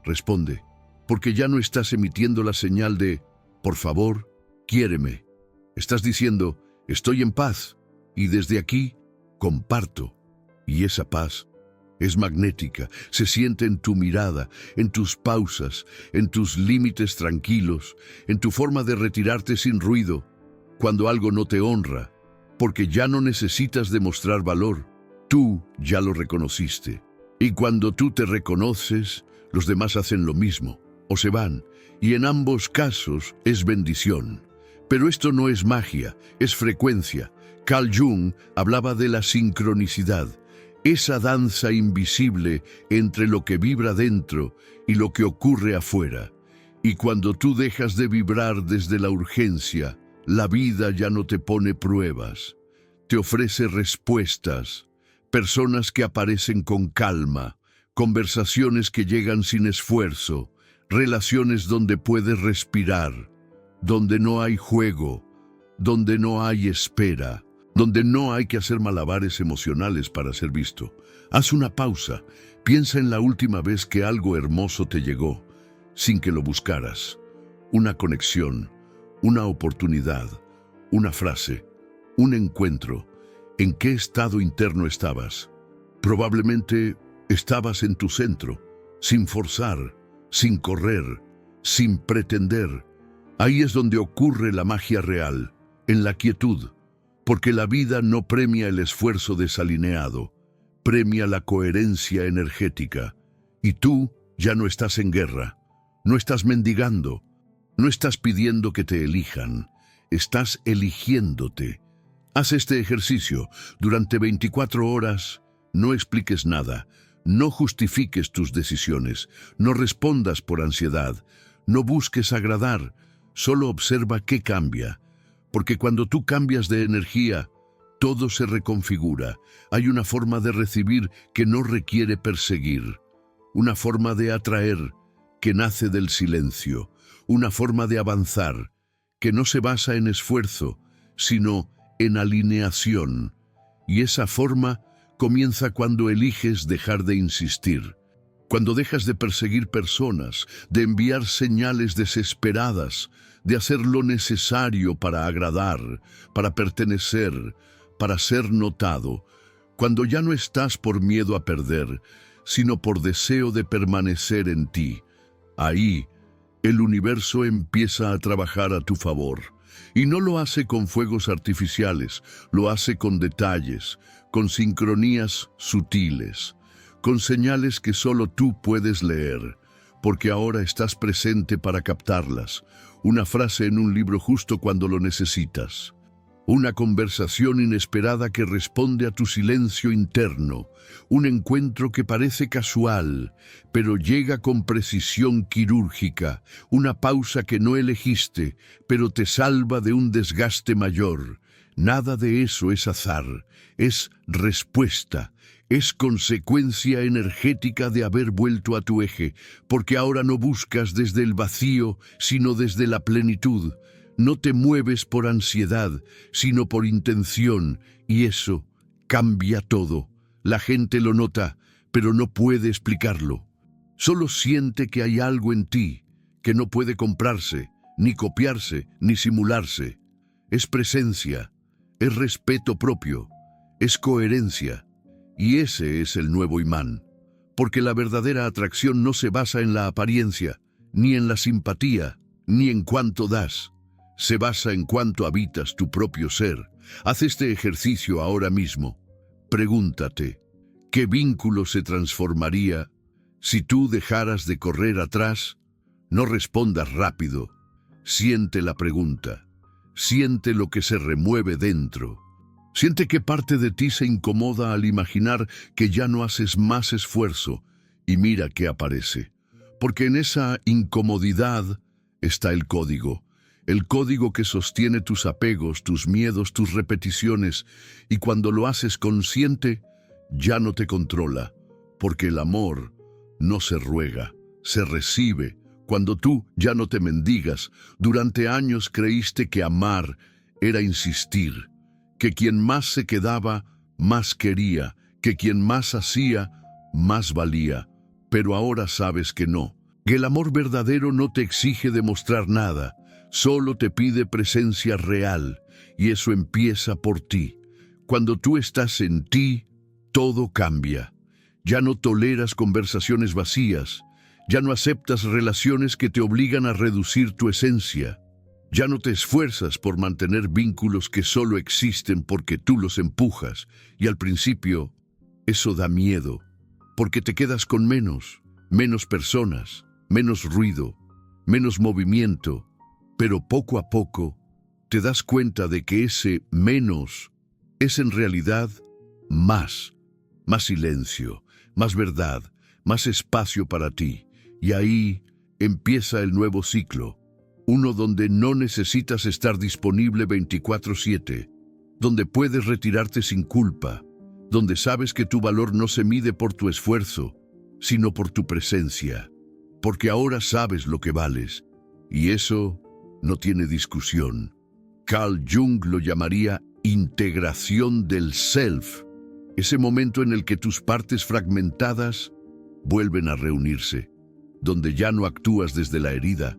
Responde, porque ya no estás emitiendo la señal de, por favor, quiéreme. Estás diciendo, estoy en paz, y desde aquí, comparto. Y esa paz es magnética, se siente en tu mirada, en tus pausas, en tus límites tranquilos, en tu forma de retirarte sin ruido, cuando algo no te honra, porque ya no necesitas demostrar valor, tú ya lo reconociste. Y cuando tú te reconoces, los demás hacen lo mismo, o se van, y en ambos casos es bendición. Pero esto no es magia, es frecuencia. Carl Jung hablaba de la sincronicidad, esa danza invisible entre lo que vibra dentro y lo que ocurre afuera. Y cuando tú dejas de vibrar desde la urgencia, la vida ya no te pone pruebas, te ofrece respuestas, personas que aparecen con calma, conversaciones que llegan sin esfuerzo, relaciones donde puedes respirar, donde no hay juego, donde no hay espera, donde no hay que hacer malabares emocionales para ser visto. Haz una pausa, piensa en la última vez que algo hermoso te llegó, sin que lo buscaras. Una conexión, una oportunidad, una frase, un encuentro. ¿En qué estado interno estabas? Probablemente estabas en tu centro, sin forzar, sin correr, sin pretender. Ahí es donde ocurre la magia real, en la quietud, porque la vida no premia el esfuerzo desalineado, premia la coherencia energética. Y tú ya no estás en guerra, no estás mendigando, no estás pidiendo que te elijan, estás eligiéndote. Haz este ejercicio durante 24 horas, no expliques nada, no justifiques tus decisiones, no respondas por ansiedad, no busques agradar, solo observa qué cambia, porque cuando tú cambias de energía, todo se reconfigura. Hay una forma de recibir que no requiere perseguir, una forma de atraer que nace del silencio, una forma de avanzar que no se basa en esfuerzo, sino en alineación. Y esa forma comienza cuando eliges dejar de insistir, cuando dejas de perseguir personas, de enviar señales desesperadas, de hacer lo necesario para agradar, para pertenecer, para ser notado, cuando ya no estás por miedo a perder, sino por deseo de permanecer en ti. Ahí, el universo empieza a trabajar a tu favor. Y no lo hace con fuegos artificiales, lo hace con detalles, con sincronías sutiles, con señales que solo tú puedes leer, porque ahora estás presente para captarlas. Una frase en un libro justo cuando lo necesitas. Una conversación inesperada que responde a tu silencio interno. Un encuentro que parece casual, pero llega con precisión quirúrgica. Una pausa que no elegiste, pero te salva de un desgaste mayor. Nada de eso es azar, es respuesta. Es consecuencia energética de haber vuelto a tu eje, porque ahora no buscas desde el vacío, sino desde la plenitud. No te mueves por ansiedad, sino por intención, y eso cambia todo. La gente lo nota, pero no puede explicarlo. Solo siente que hay algo en ti, que no puede comprarse, ni copiarse, ni simularse. Es presencia, es respeto propio, es coherencia. Y ese es el nuevo imán, porque la verdadera atracción no se basa en la apariencia, ni en la simpatía, ni en cuánto das. Se basa en cuánto habitas tu propio ser. Haz este ejercicio ahora mismo. Pregúntate, ¿qué vínculo se transformaría si tú dejaras de correr atrás? No respondas rápido. Siente la pregunta. Siente lo que se remueve dentro. Siente qué parte de ti se incomoda al imaginar que ya no haces más esfuerzo, y mira qué aparece. Porque en esa incomodidad está el código que sostiene tus apegos, tus miedos, tus repeticiones, y cuando lo haces consciente, ya no te controla, porque el amor no se ruega, se recibe. Cuando tú ya no te mendigas, durante años creíste que amar era insistir, que quien más se quedaba, más quería, que quien más hacía, más valía. Pero ahora sabes que no, que el amor verdadero no te exige demostrar nada, solo te pide presencia real, y eso empieza por ti. Cuando tú estás en ti, todo cambia. Ya no toleras conversaciones vacías, ya no aceptas relaciones que te obligan a reducir tu esencia. Ya no te esfuerzas por mantener vínculos que solo existen porque tú los empujas, y al principio eso da miedo, porque te quedas con menos personas, menos ruido, menos movimiento, pero poco a poco te das cuenta de que ese menos es en realidad más silencio, más verdad, más espacio para ti, y ahí empieza el nuevo ciclo. Uno donde no necesitas estar disponible 24/7, donde puedes retirarte sin culpa, donde sabes que tu valor no se mide por tu esfuerzo, sino por tu presencia, porque ahora sabes lo que vales, y eso no tiene discusión. Carl Jung lo llamaría integración del self, ese momento en el que tus partes fragmentadas vuelven a reunirse, donde ya no actúas desde la herida,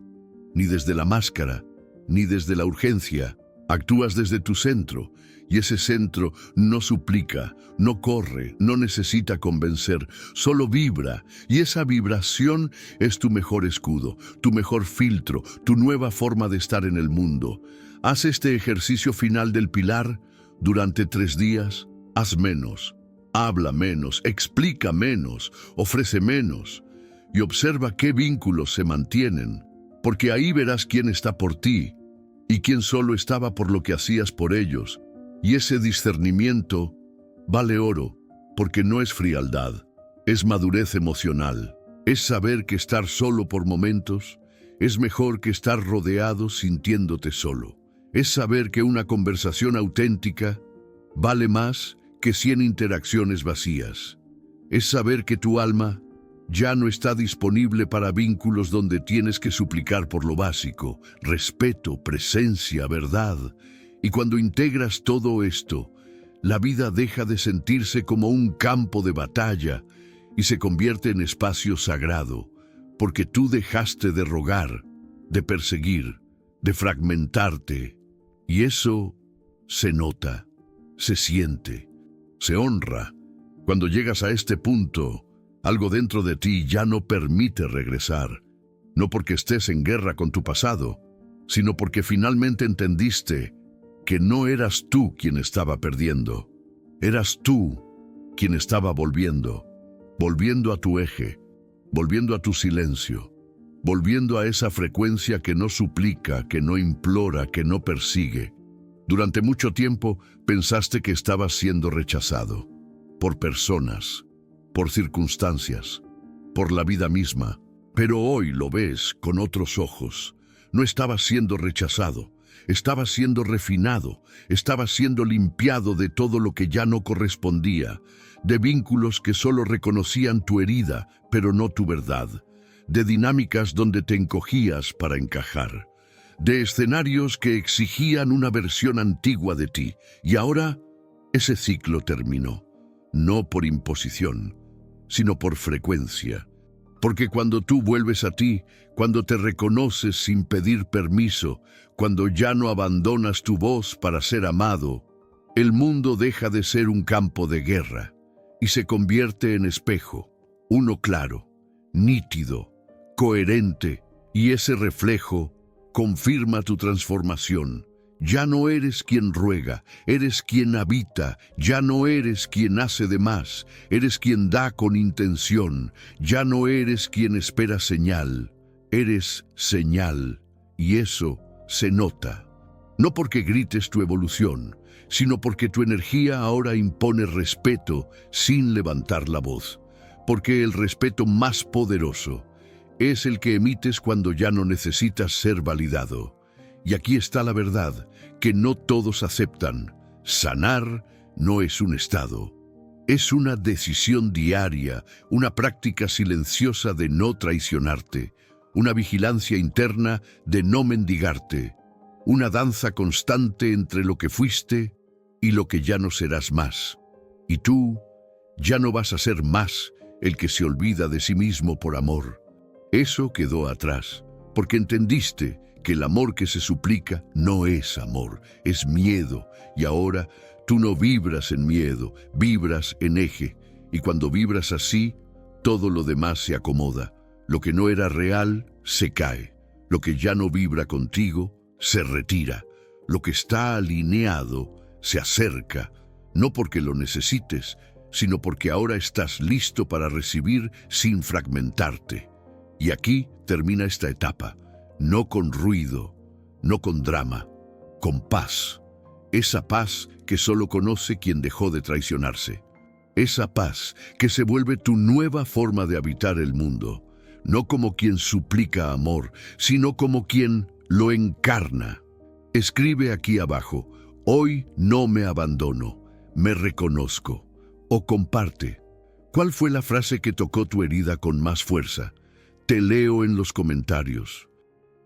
ni desde la máscara, ni desde la urgencia, Actúas desde tu centro, y ese centro no suplica, no corre, no necesita convencer, solo vibra, y esa vibración es tu mejor escudo, tu mejor filtro, tu nueva forma de estar en el mundo. Haz este ejercicio final del pilar durante 3 días. Haz menos, habla menos, explica menos, ofrece menos, y observa qué vínculos se mantienen, porque ahí verás quién está por ti y quién solo estaba por lo que hacías por ellos. Y ese discernimiento vale oro, porque no es frialdad, es madurez emocional, es saber que estar solo por momentos es mejor que estar rodeado sintiéndote solo. Es saber que una conversación auténtica vale más que 100 interacciones vacías. Es saber que tu alma ya no está disponible para vínculos donde tienes que suplicar por lo básico, respeto, presencia, verdad. Y cuando integras todo esto, la vida deja de sentirse como un campo de batalla y se convierte en espacio sagrado, porque tú dejaste de rogar, de perseguir, de fragmentarte. Y eso se nota, se siente, se honra. Cuando llegas a este punto, algo dentro de ti ya no permite regresar, no porque estés en guerra con tu pasado, sino porque finalmente entendiste que no eras tú quien estaba perdiendo, eras tú quien estaba volviendo a tu eje, volviendo a tu silencio, volviendo a esa frecuencia que no suplica, que no implora, que no persigue. Durante mucho tiempo pensaste que estabas siendo rechazado, por personas, por circunstancias, por la vida misma, pero hoy lo ves con otros ojos. No estabas siendo rechazado, estabas siendo refinado, estabas siendo limpiado de todo lo que ya no correspondía, de vínculos que solo reconocían tu herida, pero no tu verdad, de dinámicas donde te encogías para encajar, de escenarios que exigían una versión antigua de ti, y ahora ese ciclo terminó, no por imposición, sino por frecuencia. Porque cuando tú vuelves a ti, cuando te reconoces sin pedir permiso, cuando ya no abandonas tu voz para ser amado, el mundo deja de ser un campo de guerra y se convierte en espejo, uno claro, nítido, coherente, y ese reflejo confirma tu transformación. Ya no eres quien ruega, eres quien habita, ya no eres quien hace de más, eres quien da con intención, ya no eres quien espera señal, eres señal, y eso se nota. No porque grites tu evolución, sino porque tu energía ahora impone respeto sin levantar la voz, porque el respeto más poderoso es el que emites cuando ya no necesitas ser validado. Y aquí está la verdad, que no todos aceptan. Sanar no es un estado, es una decisión diaria, una práctica silenciosa de no traicionarte, una vigilancia interna de no mendigarte, una danza constante entre lo que fuiste y lo que ya no serás más. Y tú ya no vas a ser más el que se olvida de sí mismo por amor. Eso quedó atrás, porque entendiste que el amor que se suplica no es amor, es miedo, y ahora tú no vibras en miedo, vibras en eje, y cuando vibras así, todo lo demás se acomoda. Lo que no era real, se cae. Lo que ya no vibra contigo, se retira. Lo que está alineado, se acerca, no porque lo necesites, sino porque ahora estás listo para recibir sin fragmentarte. Y aquí termina esta etapa. No con ruido, no con drama, con paz. Esa paz que solo conoce quien dejó de traicionarse. Esa paz que se vuelve tu nueva forma de habitar el mundo. No como quien suplica amor, sino como quien lo encarna. Escribe aquí abajo: hoy no me abandono, me reconozco. O comparte. ¿Cuál fue la frase que tocó tu herida con más fuerza? Te leo en los comentarios.